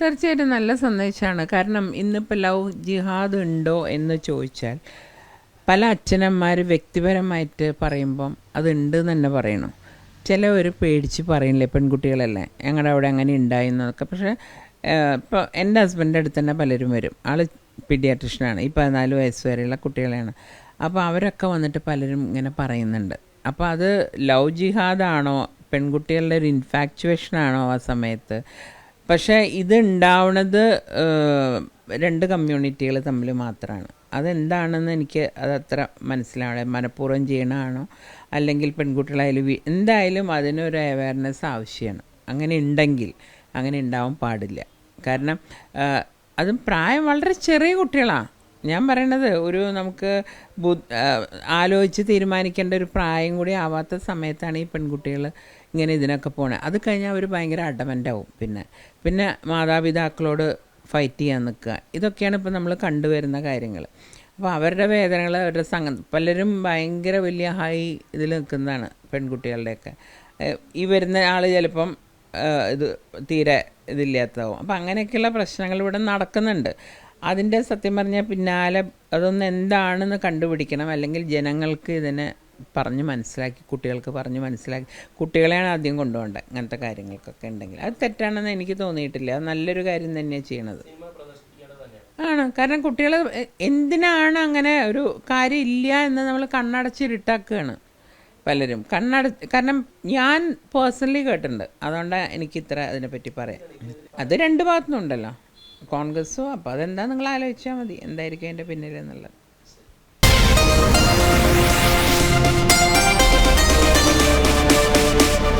തീർച്ചയായിട്ടും നല്ല സന്ദേശമാണ്. കാരണം ഇന്നിപ്പോൾ ലവ് ജിഹാദ് ഉണ്ടോ എന്ന് ചോദിച്ചാൽ പല അച്ഛനന്മാർ വ്യക്തിപരമായിട്ട് പറയുമ്പം അതുണ്ട് എന്ന് തന്നെ പറയണം. ചിലവർ പേടിച്ച് പറയില്ലേ, പെൺകുട്ടികളല്ലേ ഞങ്ങളുടെ അവിടെ അങ്ങനെ ഉണ്ടായി എന്നൊക്കെ. പക്ഷേ ഇപ്പോൾ എൻ്റെ ഹസ്ബൻഡിൻ്റെ അടുത്ത് തന്നെ പലരും വരും. ആൾ പീഡിയാട്രിഷ്യനാണ്. ഈ 14 വയസ്സ് വരെയുള്ള കുട്ടികളെയാണ്. അപ്പോൾ അവരൊക്കെ വന്നിട്ട് പലരും ഇങ്ങനെ പറയുന്നുണ്ട്. അപ്പോൾ അത് ലവ് ജിഹാദാണോ, പെൺകുട്ടികളുടെ ഒരു ഇൻഫാക്ച്വേഷനാണോ ആ സമയത്ത്? പക്ഷേ ഇത് ഉണ്ടാവുന്നത് രണ്ട് കമ്മ്യൂണിറ്റികൾ തമ്മിൽ മാത്രമാണ്. അതെന്താണെന്ന് എനിക്ക് അതത്ര മനസ്സിലാവണേ. മനഃപൂർവ്വം ചെയ്യണതാണോ അല്ലെങ്കിൽ പെൺകുട്ടികളായാലും എന്തായാലും അതിനൊരു അവയർനെസ് ആവശ്യമാണ്. അങ്ങനെ ഉണ്ടെങ്കിൽ അങ്ങനെ ഉണ്ടാവാൻ പാടില്ല. കാരണം അതും പ്രായം വളരെ ചെറിയ കുട്ടികളാണ്. ഞാൻ പറയണത് ഒരു നമുക്ക് ആലോചിച്ച് തീരുമാനിക്കേണ്ട ഒരു പ്രായം കൂടി ആവാത്ത സമയത്താണ് ഈ പെൺകുട്ടികൾ ഇങ്ങനെ ഇതിനൊക്കെ പോണേ. അത് കഴിഞ്ഞാൽ അവർ ഭയങ്കര അഡമൻ്റാവും. പിന്നെ മാതാപിതാക്കളോട് ഫൈറ്റ് ചെയ്യാൻ നിൽക്കുക. ഇതൊക്കെയാണ് ഇപ്പോൾ നമ്മൾ കണ്ടുവരുന്ന കാര്യങ്ങൾ. അപ്പോൾ അവരുടെ വേദനകൾ, അവരുടെ പലരും ഭയങ്കര വലിയ ഹൈ ഇതിൽ നിൽക്കുന്നതാണ് പെൺകുട്ടികളുടെയൊക്കെ. ഈ വരുന്ന ആൾ ചിലപ്പം ഇത് തീരെ ഇതില്ലാത്തതാവും. അപ്പം അങ്ങനെയൊക്കെയുള്ള പ്രശ്നങ്ങൾ ഇവിടെ നടക്കുന്നുണ്ട്. അതിൻ്റെ സത്യം പറഞ്ഞാൽ പിന്നാലെ അതൊന്ന് എന്താണെന്ന് കണ്ടുപിടിക്കണം. അല്ലെങ്കിൽ ജനങ്ങൾക്ക് ഇതിനെ പറഞ്ഞ് മനസ്സിലാക്കി, കുട്ടികൾക്ക് പറഞ്ഞ് മനസ്സിലാക്കി, കുട്ടികളെയാണ് ആദ്യം കൊണ്ടുപോകേണ്ടത്. അങ്ങനത്തെ കാര്യങ്ങൾക്കൊക്കെ ഉണ്ടെങ്കിൽ അത് തെറ്റാണെന്ന് എനിക്ക് തോന്നിയിട്ടില്ല. അത് നല്ലൊരു കാര്യം തന്നെയാണ് ചെയ്യണത്. ആണ്. കാരണം കുട്ടികൾ എന്തിനാണ് അങ്ങനെ ഒരു കാര്യം ഇല്ല എന്ന് നമ്മൾ കണ്ണടച്ചിരുട്ടാക്കുകയാണ് പലരും. കാരണം ഞാൻ പേഴ്സണലി കേട്ടിട്ടുണ്ട്. അതുകൊണ്ടാണ് എനിക്കിത്ര അതിനെപ്പറ്റി പറയാം. അത് രണ്ട് ഭാഗത്തുനിന്നുണ്ടല്ലോ, കോൺഗ്രസ്സും. അപ്പോൾ അതെന്താ നിങ്ങൾ ആലോചിച്ചാൽ മതി എന്തായിരിക്കും അതിൻ്റെ പിന്നിൽ എന്നുള്ളത്.